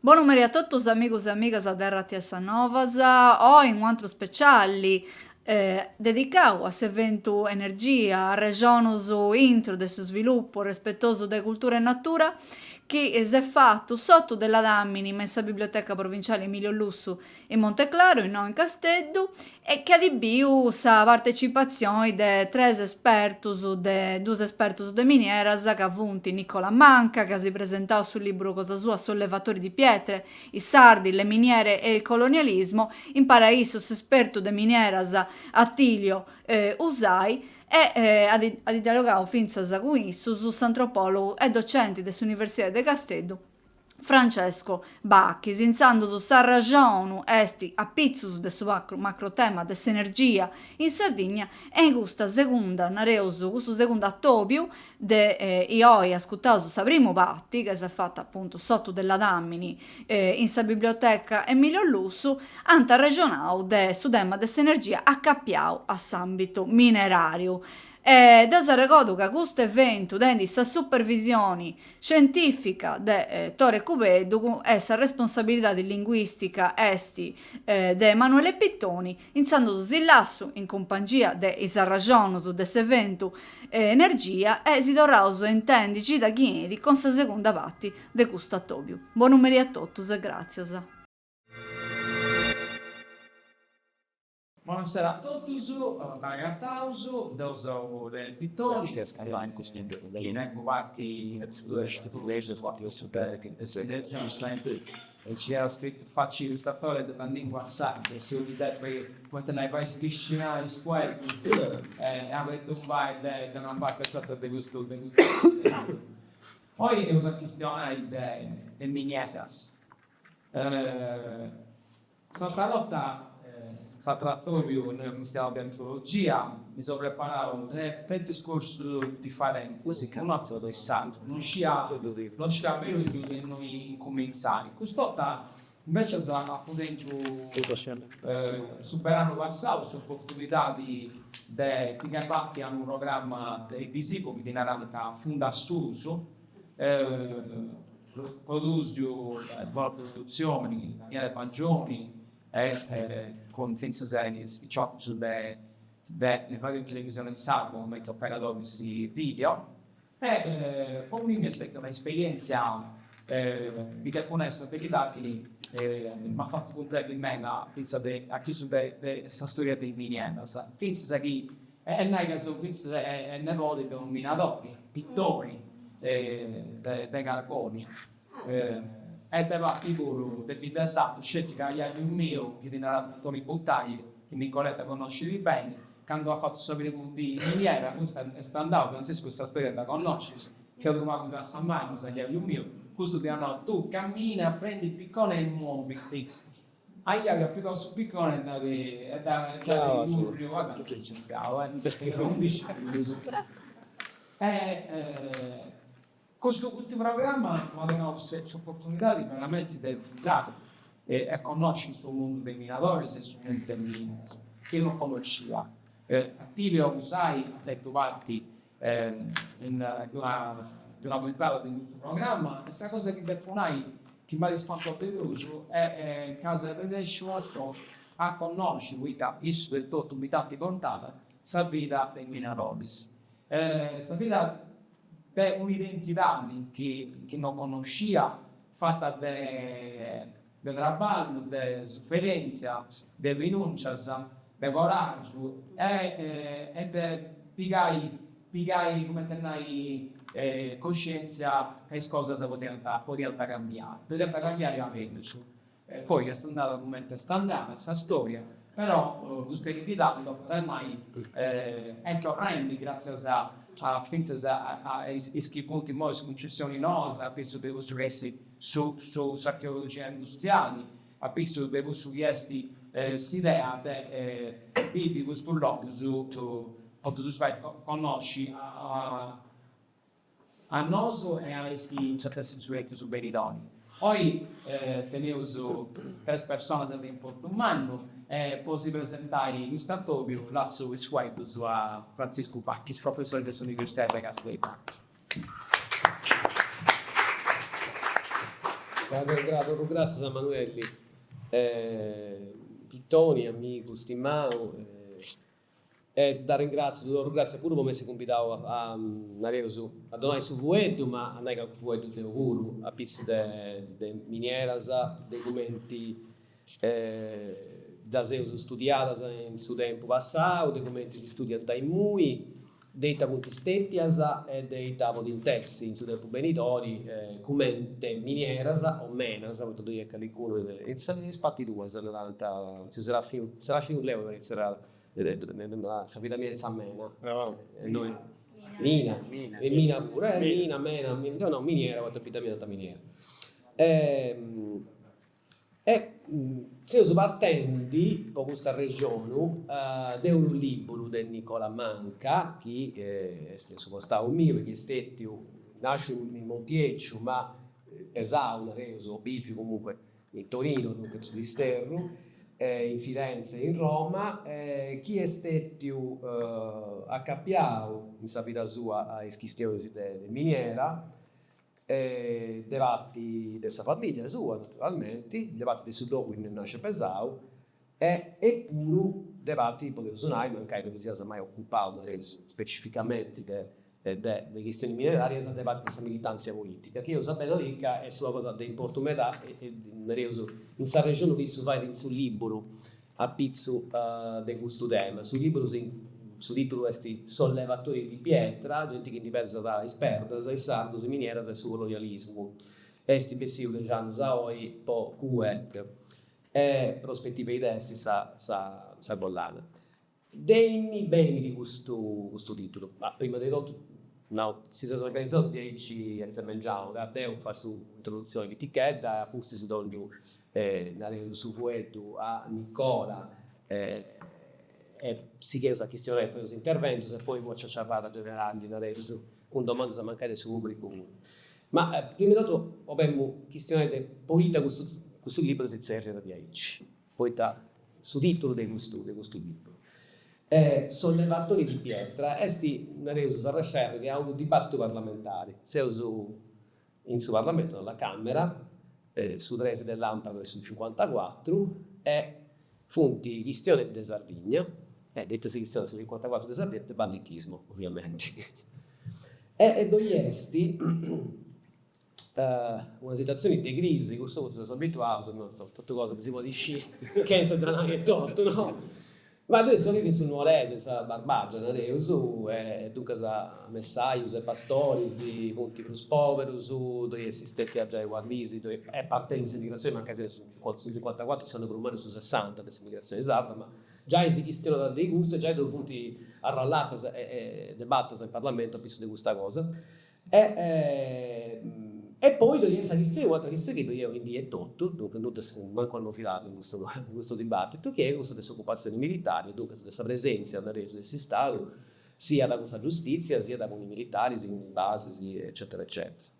Buon numeri a tutti os amigos e amigas da RTS Novas. Oggi un altro speciale dedicato a s'eventu energia, a regiones intro del suo sviluppo rispettoso di cultura e natura che si è fatto sotto della Damini, messa Biblioteca Provinciale Emilio Lussu in Monteclaro, in Casteddu, e che ha adibito sa partecipazione de due espertos de minieras, che avunti Nicola Manca, che si presentò sul libro Cosa Sua, Sollevatori di Pietre, i sardi, le miniere e il colonialismo, in paraiso esperto de minieras Attilio Usai, e ha dialogato finza con isso su antropologo e docenti dell'Università de Casteddu Francesco Bacchis, insando su sa ragione esti a pizzus de su macro tema dell'energia in Sardegna e in questa seconda nareusu, questo secondo attobiu de ioi ascoltato su sa primo patti che si è fatta appunto sotto della Dammini in sa biblioteca Emilio Lussu anta regionau de su tema dell'energia accappiau a s'ambito minerario. Deus ricordo che questo evento denti sa supervisione scientifica de Tore Cubeddu e sa responsabilità di linguistica esti de Emanuele Pittoni, insando si lassu in compagnia de is ragionus de s'evento energia e si torraus intendici da chiedi con sa seconda patti de questo attobiu. Buon numeri a totus e grazie. Buonasera a tutti, ragazzi, doso del pittore, ecco qualche ci era scritto facci illustratore della lingua sarda, se vedete quando ne vai scrivere in scuola, avrete vai da una parte stata di questo. Poi è una questione del miniere. Questa lotta sa trattorio nel Ministero dell'Antropologia, mi sono preparato tre discorsi differenti, un altro interessante, non c'è vero che noi commensali. Quest'altra invece sarà potendo superare il passato, su opportunità di partire a un programma televisivo che viene da Fundassuso, produzioni in maniera maggiori, con finze serie spicciotto le varie televisioni sardo come operatori di video e con me mi è stata un'esperienza di essere veritati mi ha fatto contare in me la pensa a chi su questa storia dei miniera finze che non è che sono finze nevoti denominatori pittori dei carboni e da tipo del interessato scegli che gli anni un mio che viene da Tony Buttagli che Nicoletta conosce di bene quando ha fatto sapere di miniera questo è standato Francesco questa storia da conoscere che ho trovato da San Marco se gli anni un mio questo ti hanno tu cammina prendi il piccone e muoviti agli altri più grosso piccone è da Giulio guarda che licenziato perché non dice questo programma aveva l'opportunità di veramente divulgare e conoscere il suo mondo dei minatori e su mondo che non conosceva. Attilio Usai ha detto parti di una puntata di questo programma. Questa cosa che Bettonai che mi ha risposto perioso è il caso di vedere a conoscere il del tutto abitati contata sa vita dei minatori. Sa vita è un'identità che non conosceva, fatta del trabalho, della sofferenza, della rinuncia, del coraggio e per piegare come tenere coscienza che cosa si poteva cambiare. Poteva cambiare la vita. Poi è stata come è andata questa storia, però l'esperienza ormai è tornando grazie a finze a punti in modo concessioni nostre, penso per i resti su archeologia industriali, a penso per i resti l'idea di questo luogo tu conosci a noi e a questi suoi su Beridoni. Poi teniamo tre persone in Porto Umano e poi presentare in questo attobbio lascio il suo a Francisco Bacchis, professore dell'Università di Casteddu. Grazie a Manuelli, Pittoni, amico, stimato, e da ringrazio, grazie pure come si convidavo a donare su Vuedo, ma non è che Vuedo te pure, a pizzo de minieras, documenti da se studiadas in su tempo passato, documenti si studiano dai MUI, dei punti stettias e dei tavoli intessi in su tempo benitori, commente minieras o menas, ho detto io che li culo, e sono spatti due, in realtà, ci sarà un leo che sarà la vita mia è mena, noi, mina pure, mena, no, miniera, ho capito mia miniera. Siamo partendo da questa regione da un libro di Nicola Manca, che è stato mio, che è stato, nasce in Montieccio, ma pesava, reso, bifi comunque, in Torino, dunque su Sterro, in Firenze e in Roma, chi è stato accappiato in sapita sua ai schistosi di miniera, debatti della famiglia sua naturalmente, debatti del suo luogo in nasce pesau, e pure debatti potevano suonare, ma anche non si sia mai occupato specificamente delle questioni minerarie, e debatti della militanza politica, che io sapevo che è una cosa di importanza e in questa regione che si fa in suo libro a pizzo di questo tema, sul libro su titolo questi sollevatori di pietra, gente che diversa da esperta, dai sardos e minieras e su colonialismo. Esti bessiu de Janus Aoi, po Cuec, e prospettive di testi sa bollana. Dei beni di questo titolo, ma prima di tutto, no, si sono organizzati 10 mangiamo, da Deo fa su introduzione di etichetta, a Pusti si donno su Vuedo a Nicola, e si chiede la questione per gli interventi, e poi c'è la generale con domande a mancare su pubblico comune. Ma prima di tutto abbiamo questione di poeta questo libro si serve da 10, poeta su titolo di questo libro. Sollevatori di pietra, esti reso si riferisce a un dibattito parlamentare, se uso in su Parlamento, nella Camera, su Trese dell'Ampara sul 54, e funti questione di Sardegna, detta si questione sul 54 di Sardegna, e banditismo, ovviamente. E doiesti una situazione di crisi, questo sono abituato, non so, tutte cose che si può dire, che non danno che torto, no? Ma noi sono lì su Nuorese, sa Barbagia, Nareusu, dunque sa Messaius e Pastori, i punti più poveri, su dove esistenti già i guarnisi, dove è parte dell'immigrazione, ma anche se su 54 sono per umani su 60 dell'immigrazione sarda, ma già esistono da dei gusti, già dove punti arrallati e debattati in Parlamento, penso di questa cosa. E poi dove esiste un'altra questione che io quindi è tutto, dunque non manco hanno filato in questo dibattito, che è questa disoccupazione militare, dunque questa presenza nel reso del Stato, sia da questa giustizia, sia da con i militari, sia in base, eccetera, eccetera.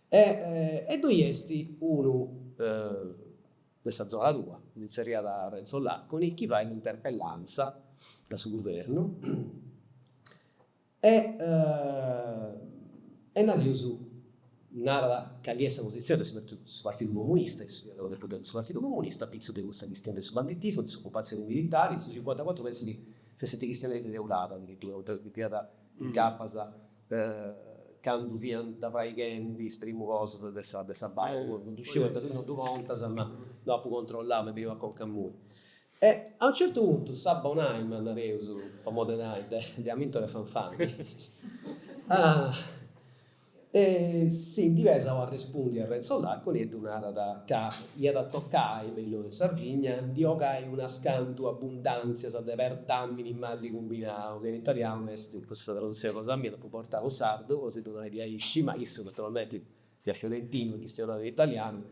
E dove esti uno, questa zona tua, iniziaria da Renzo Lacconi, che va in interpellanza da suo governo, e nato su nella cagliessa posizione sul Partito Comunista, sul Partito Comunista, pizzo di questa questione del banditismo, disoccupazione militare, su 54 penso di questa questione di Deulata, addirittura, tirata in Cappasa, quando via da Fraigendi, primo cosa dessa baia, non riuscivo a dare due volte, ma dopo controllavo e veniva a Concamuri. E a un certo punto, Sabonheim, andare su Famode Night, di Amintore Fanfani, si divisa a rispondere a Renzo Lacconi e donata da gli da toccare in Sardegna di oggi una scanto abbondanza sa di vertamini mali combinati che in italiano è questa traduzione cosa mia dopo portare sardo così non di aisci ma isso naturalmente sia fiorentino che sia in italiano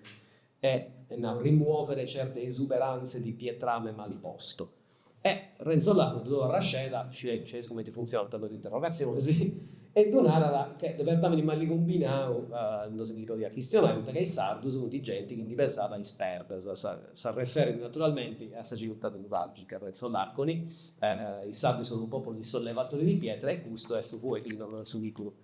e no, rimuovere certe esuberanze di pietrame maliposto. E Renzo Lacconi dove rasceda ci come funziona tanto di interrogazione sì e donare che per dammi mali combinati non si dico di questionare che i sardi sono di gente che pensava in sperda si riferisce naturalmente a questa civiltà neuralgica Renzo Lacconi i sardi sono un popolo di sollevatori di pietra e questo è su cui sul libro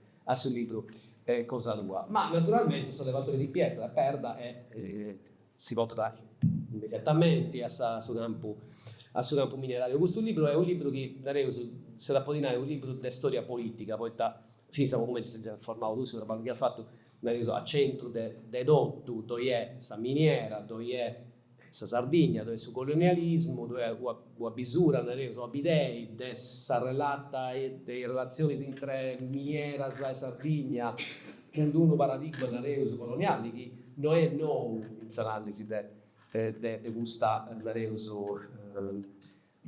cosa tua. Ma naturalmente sollevatore di pietra perda e si potrà immediatamente a suo campo minerario. Questo libro è un libro che se da podinare è un libro di storia politica, poi sì, siamo come si è formato tu, sulla che ha fatto a centro de dotto, dove è sa miniera, dove è sa Sardegna, dove è su colonialismo, dove è la bisura, la bidei, de sa relata e de relazioni tra miniera e Sardegna, con un paradigma coloniale che non è in analisi de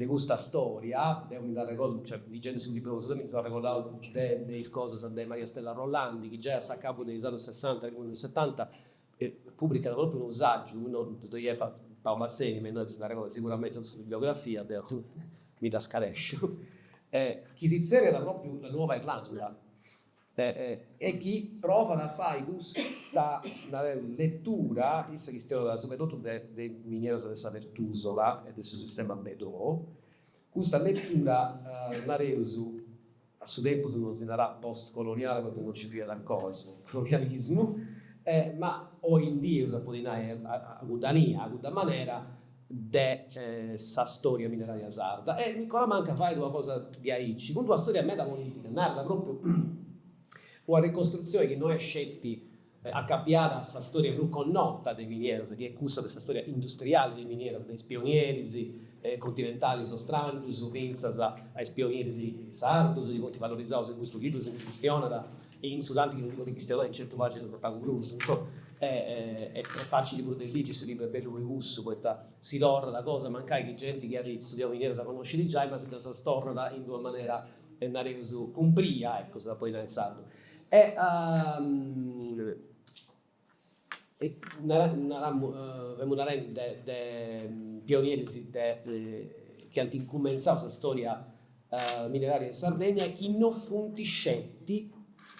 questa storia, mi da ricordo, cioè leggendo sul libro mi sono ricordato delle cose di Maria Stella Rollandi che già a capo degli anni 60 e 70 pubblica proprio un saggio, Paolo Mazzeni, ma noi se la ricordo sicuramente sulla biografia, mi da scarescio, chi si era proprio la nuova Irlanda, e chi prova a fare questa lettura, soprattutto dei minieri di Savertusola e del suo sistema Bedò, questa lettura a suo tempo non si darà post-coloniale perché non ci viene ancora sul colonialismo, ma oggi in dia si può dire a questa maniera sa storia mineraria sarda. E Nicola Manca fa una cosa di Aici, con una storia metapolitica, narra proprio una ricostruzione che noi scetti accappiata a questa storia più connota dei minieri, che è questa storia industriale dei minieri, dei pionieri continentali so strangi, su pensa ai pionieri sardos, di quanti valorizzati in questo libro, si questiona e in Sudanti che si dicono cristiano in certo pagine da Pago Bruce, è facile pure del legge, questo libro è bello e gusto, poi si torna la cosa, mancai che gente che ha studiato minieri sa conoscere già, ma si torna in una maniera compria, ecco, se la puoi pensare. Una rende dei pionieri che hanno incominciato questa storia mineraria in Sardegna e chi non funtiscetti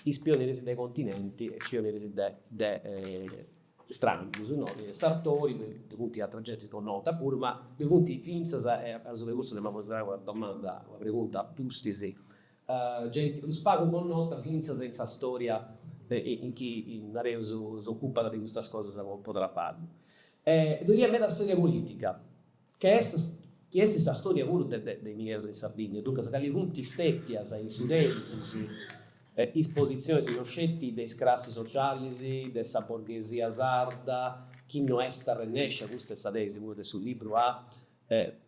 i pionieri dei continenti e i pionieri dei strani, sartori, di punti altra gente non nota pure, ma di punti finza è a questo ne abbiamo una domanda, una pregunta pustisi. Gente, lo spago con nota finza senza storia in chi in Areo si occupa di queste cose potrà farlo. Dove è la storia politica, che è questa storia pure dei minieri in Sardegna, dunque se li punti stetti in studenti, esposizioni sono scetti dei classi sociali, della borghesia sarda, chi non è sta rennescia, questo è stato pure sul libro,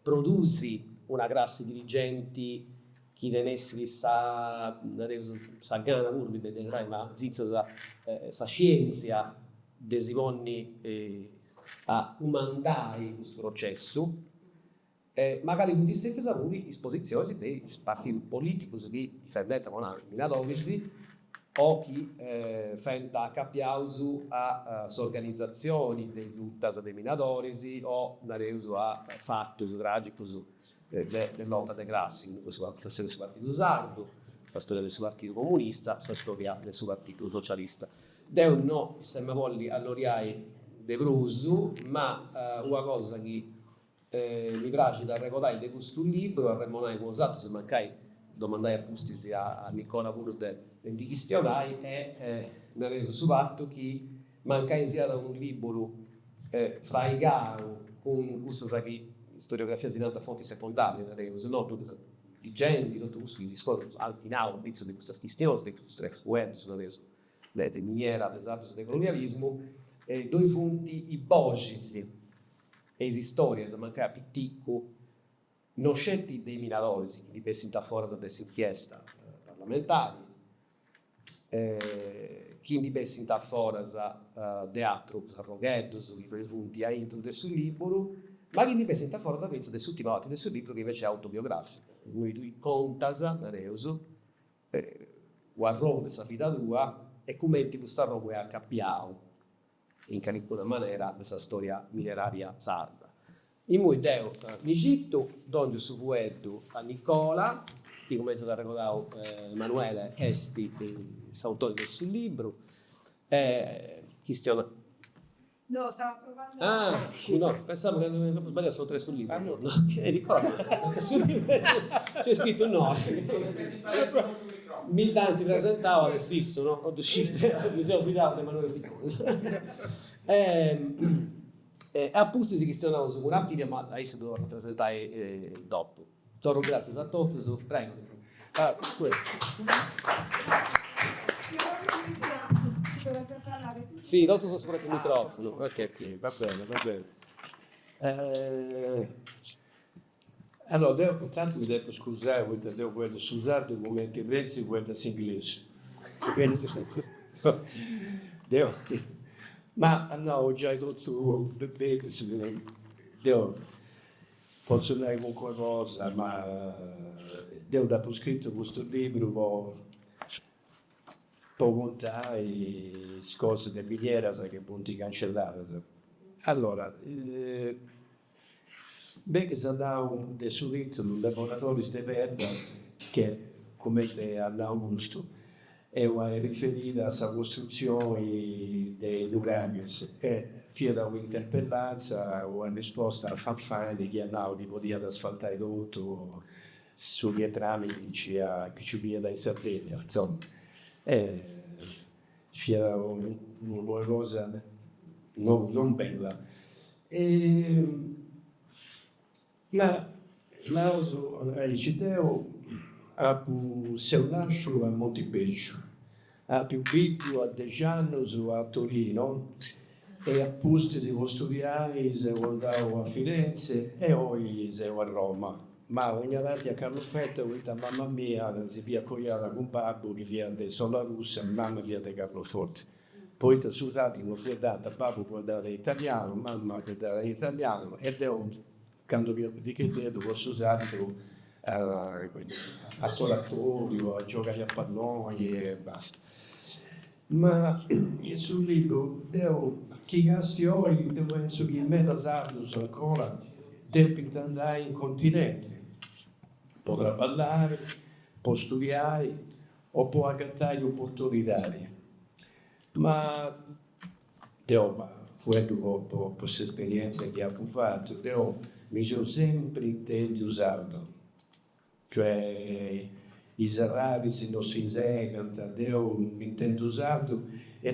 produci una classe dirigenti chi tenessi sa gana pure, vedrai, ma sa scienza desimonni a comandare questo processo, magari con distinte sapori esposizioni dei partiti politici che difendevano minatovici o chi fenta cappiausu a organizzazioni dei luttas dei minatorici o a fatti tragici dell'opera dei classi, la storia del suo partito sardo, la storia del suo partito comunista, la storia del suo partito socialista. Deu no siamo volli all'oriai de Brusu, ma una cosa che mi piace da ricordare di questo libro, a Remonai con esatto, se mancai domandai a Pustisi a Nicola pure di questionai, è reso su fatto che mancai sia un libro fra i gau con questo che storiografia di tanta fonti secondarie, no, i generi, tutto questo che si scopre anche in aula, all'inizio di questa questione, di questo web, le miniere, ad esempio, del colonialismo, due fonti i bogisi e le storie, se mancava pitticco, non scetti dei minatori, che dipessi da fuori da questa inchiesta parlamentari, chi dipessi da fuori da teatro, da roghetto, che due fonti a intro del suo libro, ma chi dipessi da fuori da pensa dell'ultima volta del suo libro che invece è autobiografico. Lui conta, Nareuso, guarda questa vita tua e commenti questa roba a cappiao in qualche maniera questa storia mineraria sarda. In cui Deo mi cito donge su fuetto a Nicola, che come da ricordare Emanuele Esti, autore del suo libro, questione No, stava provando. Ah, no, pensavo che non sbagliato, sono 3 sul libro. Ah, no, no, ricordo, sul libro c'è scritto no. Mi tanti presentavo adesso, no? Ho uscito, mi sono fidato di Emanuele Piccone. Appunto si questionano su un attimo, ma adesso devo rappresentare dopo. Toro, grazie a tutti, prego. Ah, quello. Sì, dopo sono sopra il microfono. Ok, va bene, va bene. Allora, intanto mi devo scusare, devo scusare del momento in mezzo e guarda in inglese. Devo, ma no, ho già detto bene, posso dire con qualcosa, ma devo dopo scritto questo libro, può contare le cose di miniera che punti cancellate. Allora, che si andava del subito un laboratorio di Verda che, come all'Augusto, è riferita alla costruzione dei uranius e fino da un'interpellanza o una risposta a Fanfani che andava di poter asfaltare tutto sugli entrambi che ci viene in Sardegna, insomma. C'era una cosa non bella. Ma l'Aiciteo ha più se nasce a Montepeccio, ha più video a 10 anni a Torino e a posti di studiare se andavo a Firenze e poi se a Roma. Ma ogni volta a Carlo Fetta, mamma mia, si via cogliata con babbo che viene da Sola Russa, mamma viene da Carlo Forte. Poi da Sudati mi fu data, babbo può dare italiano, mamma può dare italiano ed è quando di che dedo posso usare a solatorio, a giocare a palloni e basta. Ma sul libro chi gasti oggi penso che meno sardo ancora deve andare in continente, potrà parlare, può studiare o può aggattare opportunità. Ma fuori dopo questa esperienza che ha fatto, mi sono sempre inteso usarlo, cioè i serrati se non si eseguono, mi intendo usarlo e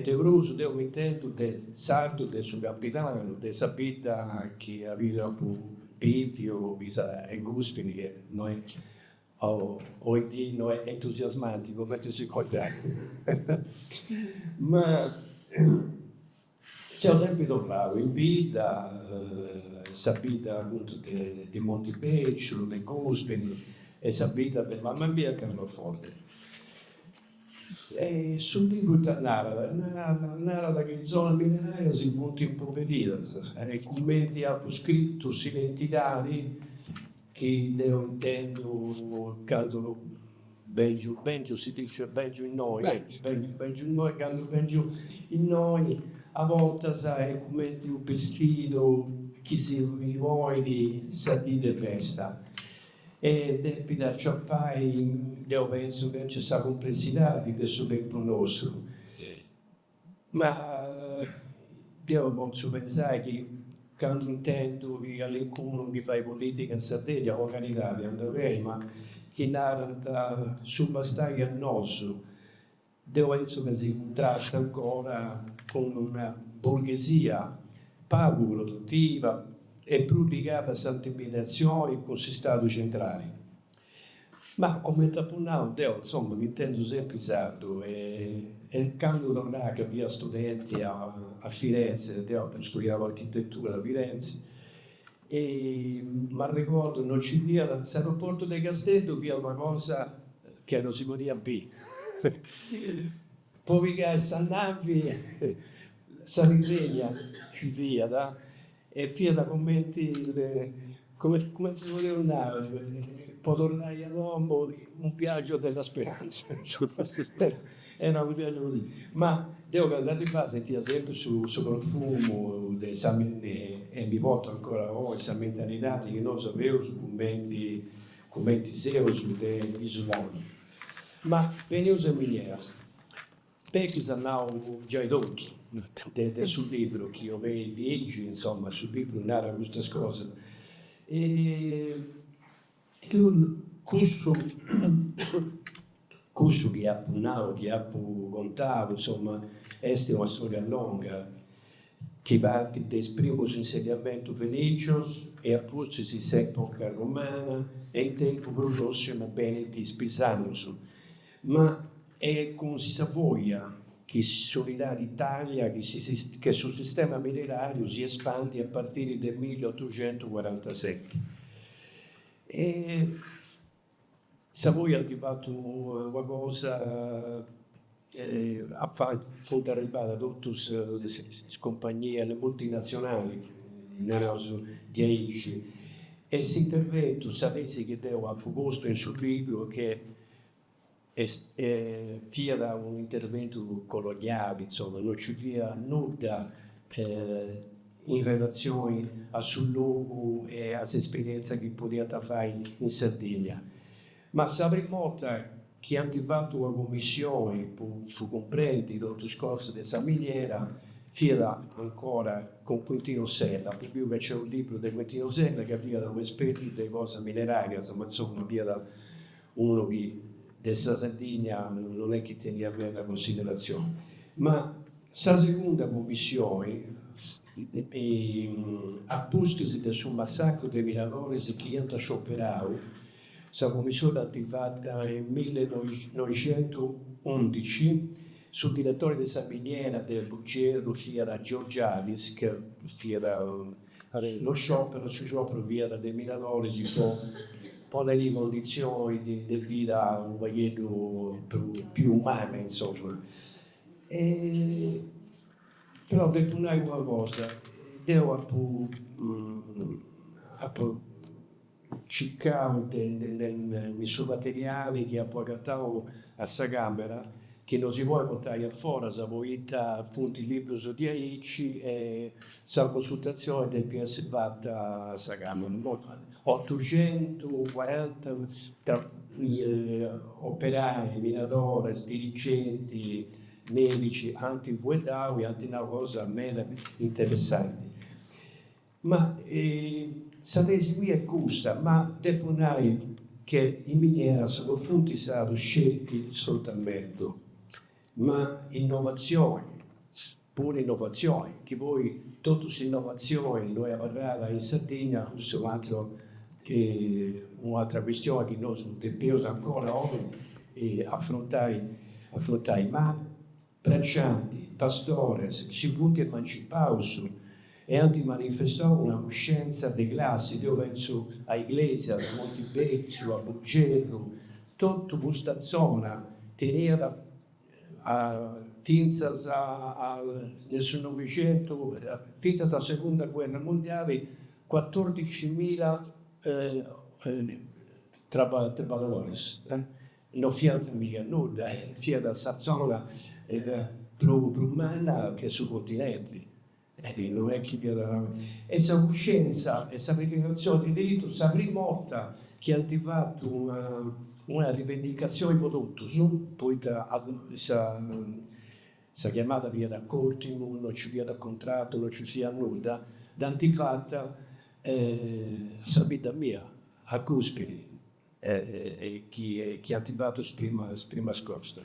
mi intendo del sardo del suo capitano, del sapita che aveva più pitio, e gusti che noi oggi noi entusiasmanti come si ricorda. Ma siamo sempre bravo in vita, sapita appunto di Montepeccio, dei Gospeli e sapita per mamma mia Carlo Forte. E sul libro narra che in zona mineraria si punti impoverita, i commenti ha scritto identitari che devo intendo quando Benjo si dice Benjo in noi, Benjo in noi, quando Benjo in noi, a volte sai come un vestito chi si vuole di sadine festa e devi acciappare, io penso che c'è questa complessità di questo tempo nostro, ma io posso pensare che quando intendo che qualcuno che fa politica in Sardegna o in Italia andrei, ma che narra sulla storia nostra, devo penso che si contrasta ancora con una borghesia poco produttiva e più legata a santificazioni con il Stato centrale. Ma come tapunao, insomma, mi intendo sempre usato e quando tornavo che via studenti a Firenze, per studiare architettura a Firenze, e mi ricordo non ci via dall'aeroporto del Castello via una cosa che non si poteva B. Poi che Sannavi, Saligregna ci via da e via da commenti come si voleva andare, poi tornare a Roma, un viaggio della speranza. Era un viaggio così. Ma devo andare in base sentia sempre sul profumo dei samenti e mi porto ancora oggi sammentalità che non sapevo su commenti seri su degli isolati. Ma venivo in miniera, perché sono già dotti. sul libro che io leggi, insomma, sul libro narra queste cose. E questo che ha narrato, che ha contato, insomma, è una storia lunga che parte dai primi insediamenti venecios e appunto si epoca romana e in tempo prossimo bene di Spisanos. Ma è con Savoia che solidà l'Italia, che il suo sistema minerario si espande a partire del 1847. E Savoia ha fatto una cosa, ha fatto arrivare a tutte le compagnie, le multinazionali, nel caso 10, e si intervento, sapete che devo a proposto in suo libro che via da un intervento coloniale, insomma, non ci via nulla in relazione al suo luogo e all'esperienza che poteva fare in Sardegna. Ma sapremo che hanno fatto una commissione per comprendere il discorso della miniera, fino ancora con Quintino Sella, per cui c'è un libro di Quintino Sella che aveva da un esperto di cose minerarie, insomma, via da uno che della Sardegna non è che teneva bene la considerazione. Ma la seconda commissione appostosi del suo massacro dei minatori che hanno scioperato, la commissione attivata nel 1911 sul direttore di Sabiniera del Buggero, Fiera Giorgiadis, che Fiera lo sciopero via dei minatori si può pone le condizioni di vita un pochettino più umane, insomma. Però detto una cosa, devo cercare nei suoi materiali che ha portato a questa camera, che non si può portare fuori, se vuoi appunto il libro su 10 e la consultazione del PS fatta a questa camera. 840 operai, minatori, dirigenti, medici, anti-guerdawi, anti-una cosa meno interessante. Ma sapete qui è giusta, ma devo dire che in miniera sono fonti stati scelti soltanto, ma innovazioni, pure innovazioni, che poi tutte queste innovazioni noi abbiamo in Sardegna, questo un'altra questione che noi dobbiamo ancora oggi affrontare, ma braccianti, pastore, si punti emancipati e anche manifestare una coscienza di classe, io penso a Iglesias, a Montebeccio, a Buggero, tutta questa zona teneva fino nel Novecento, fino alla seconda guerra mondiale, 14.000 lavoratori. Non fiata mica nulla, fiata questa zona più umana che sul continente. Non è che e questa coscienza e questa rivendicazione di diritto, questa prima volta che hanno fatto una rivendicazione di tutto, poi questa chiamata via da Cortimo, non ci via da contratto, non ci sia nulla, d'antifatta questa vita mia, a Cuspiri, che ha attivato prima scorsa.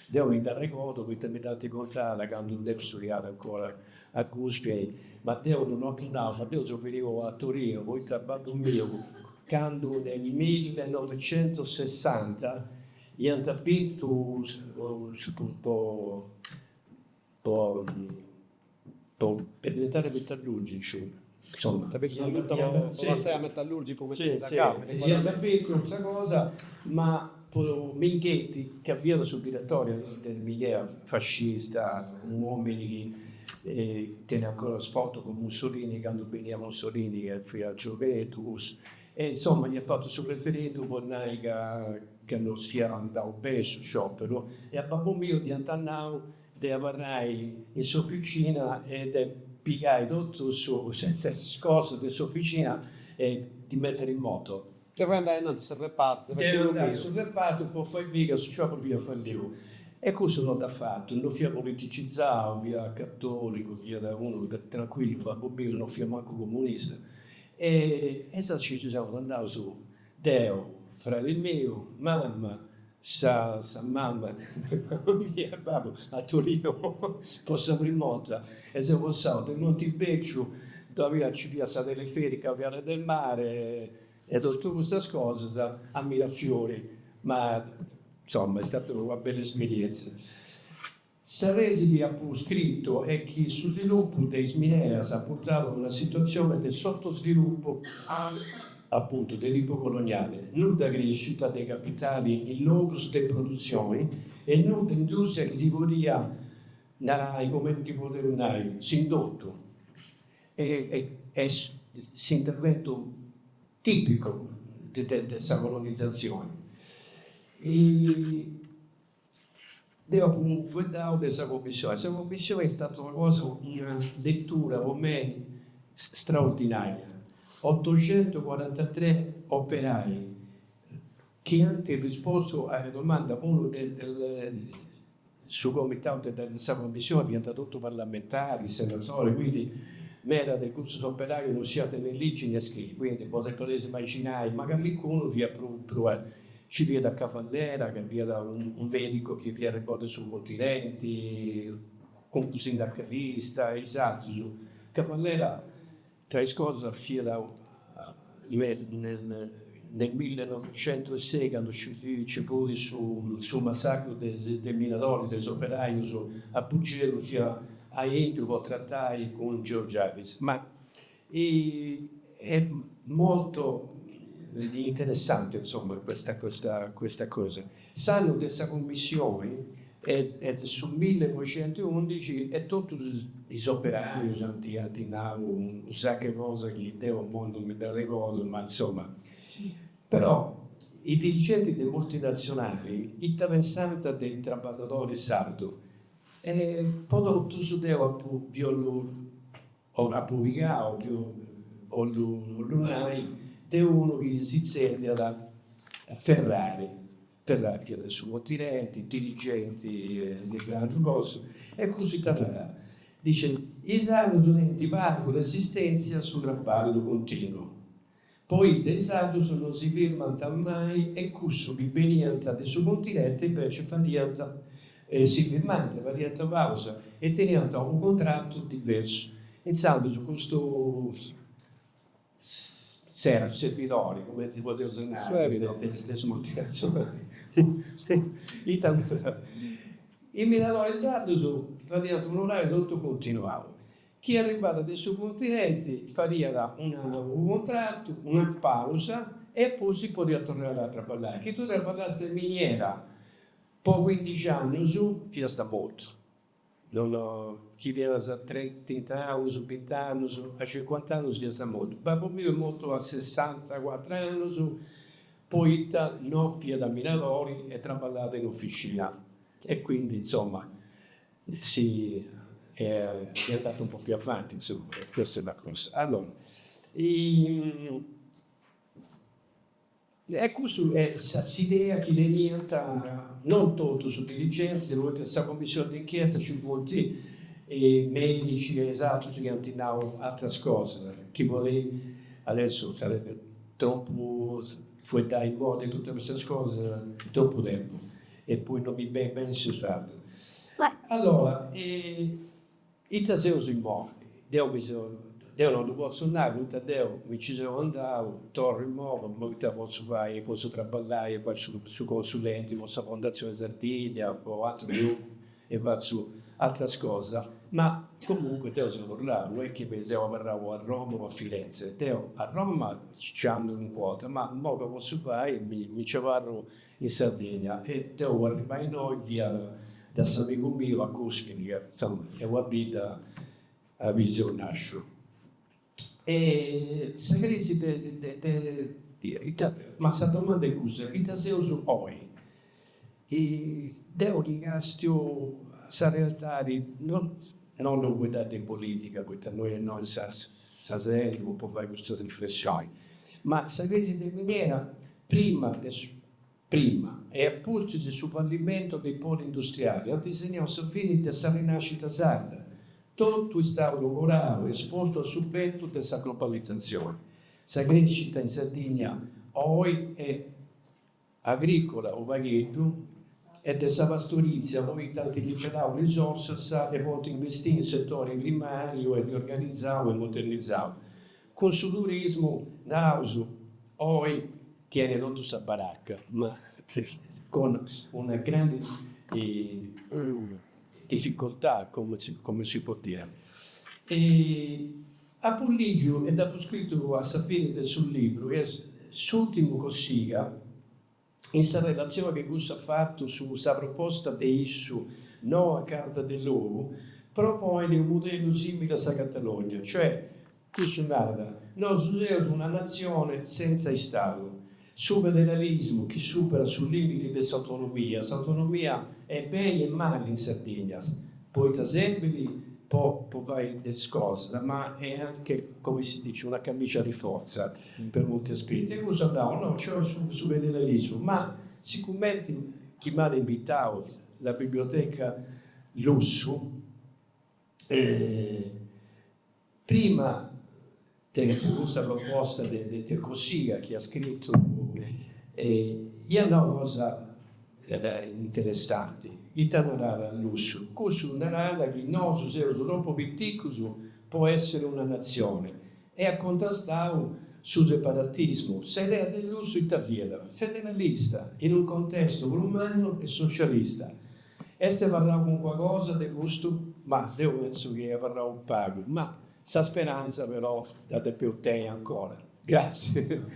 Devo mi dare conto che mi date contare che non devo studiare ancora a Cuspiri, ma devo non ho chiamato, ma devo venivo a Torino, poi trabato mio, quando nel 1960 gli hanno capito per diventare metallurgici. Insomma, sei metallurgico come sì, gli hanno capito questa cosa, ma Minchetti, che avviava sul direttorio dell'idea fascista, uomini che tiene ancora sfoto con Mussolini, quando veniva Mussolini che fu a Gioventus, e insomma gli ha fatto sul referendum che non sia andato bene sul sciopero, e a babbo mio di Antannau di avrai in sua officina e di pigliare tutto senza scorso della sua officina e di mettere in moto. Devo andare sul reparto, Devo andare sul reparto, poi fai mica su sciopero via fallito. E questo non l'ha fatto, non fi politicizzato, via cattolico, via da uno tranquillo, babbo mio, non fi manco comunista. E ci siamo andati su Deo, fratello mio, mamma, sa mamma, mia babbo, a Torino, posso aprire monta, e siamo passati in Montebeccio, dove ci piazza delle ferie, a Viale del Mare, e tutte queste cose, a Mirafiori, ma insomma è stata una bella esperienza. Saresi vi ha scritto è che sullo sviluppo dei Mineas ha portato a una situazione di sottosviluppo appunto del tipo coloniale, non da crescita dei capitali in logos di produzione e non di industria che si poteva nei momenti poteri si indotto. È l'intervento tipico di questa colonizzazione. E dopo fu dato questa commissione. Questa commissione è stata una cosa, una lettura per me straordinaria. 843 operai che hanno risposto alla domanda, uno sul comitato della commissione è diventato tutto parlamentari, senatori, quindi mera del corso operario non siate né leggi né scritti, quindi potete immaginare, magari uno via ci viene da Cavallera, che viene da un medico che viene riportato sui continenti, un sindacalista, esatto. Cavallera, tra le cose, nel 1906, quando ci fu sul massacro dei minatori, degli operai a Buggero, a Entro, per trattare con George Harris. Ma è molto interessante, insomma, questa cosa. Sanno questa commissione è sul 1911 e tutti gli operai anti-NAU, un sacco di cose che Dio mondo mi dà ricordo, ma insomma. Però i dirigenti delle multinazionali, i pensante dei lavoratori sardo, prodotto su Dio a pubblicare o l'unai di uno che si sente da Ferrari che adesso continenti, dirigenti di grandi cose, e così parlerà. Dice, i sardi sono enti con l'esistenza sul rappallo continuo. Poi dei sardi non si fermano mai e questo che veniva del suo continente invece si fermante, fa pausa e teneva un contratto diverso. In salvo su questo servitori, come si poteva usare delle multinazionali. I minatori sardi facevano un orario tutto continuato. Chi è arrivato dal suo continente faceva un contratto, una pausa e poi si poteva tornare a lavorare. Chi tu lavorasse in miniera per 15 anni su, fino a sta volta. Chi viene a 30 anni, su 20 anni, a 50 anni si sta molto. Babbo mio è molto a 64 anni, poi non via da minatori e lavorato in officina. E quindi, insomma, è andato un po' più avanti, insomma, questa è la cosa. Allora, e questa è l'idea che diventa non tutto su dirigenti, questa commissione d'inchiesta ci vuole medici, esatto, che antinavano altre cose, chi voleva adesso sarebbe troppo fuori in modo tutte queste cose troppo tempo e poi non mi ben si sa. Allora, i tasei in morti, Dio non lo posso andare, Dio mi ci sono andato, torno in modo, posso fare, posso lavorare, faccio su consulenti, posso Fondazione Sardegna, o altri gruppi e faccio altre cose, ma comunque Dio sono là, non è che pensavo parlavo a Roma o a Firenze, Dio a Roma ci hanno in quota, ma mo che posso fare, mi ci vado in Sardegna e Dio arriva in noi via da San amico mio a Coscini, che insomma è una vita a visionascio. E se crisi ma questa domanda è questa, i tasei su poi, e devo ringrazio questa realtà non una guida di politica, noi sa può fare queste riflessioni, ma questa crisi di maniera prima prima e appunto sul fallimento dei poli industriali, ha disegnato fine della rinascita sarda. Tutto è stato lavorato esposto al subetto della globalizzazione. La crescita in Sardegna oggi è agricola o vaghetto e della pastorizia, poi tanti liberano risorse e poi investire in settori primari e riorganizzare e modernizzare. Con il turismo, Nauso, oggi tiene tutto questa baracca, ma con una grande difficoltà, come si può dire. E a Polligio è stato scritto a sapere del suo libro, è l'ultimo consiglio, in questa relazione che Gus ha fatto sulla proposta di Issu, no a Carta dell'Uomo, propone un modello simile a Catalogna, cioè, Gus narra, noi siamo una nazione senza Stato, sul federalismo che supera sui limiti dell'autonomia, l'autonomia è bene e male in Sardegna, poi da sempre può fare delle cose, ma è anche, come si dice, una camicia di forza per molti aspetti. E cosa no, cioè su federalismo, ma sicuramente chi mi ha invitato la biblioteca Lusso, prima questa proposta del Cossiga che ha scritto, io una cosa interessante. Itanarara Lusso, questo narra che noi siamo troppo piccoli può essere una nazione e ha contrastato sul separatismo. Se l'idea dell'uso italiana, federalista, in un contesto umano e socialista. Este parla con qualcosa di gusto, ma io penso che parla un pago, ma sa speranza però date più te ancora. Grazie.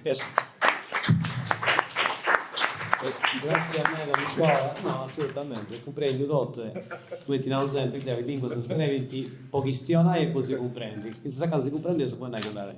Grazie a me la scuola, no assolutamente, comprendi tutto, tu ti danno sempre le lingue sostenenti, pochi stionai e così comprendi, se sa cosa si comprende, si può andare a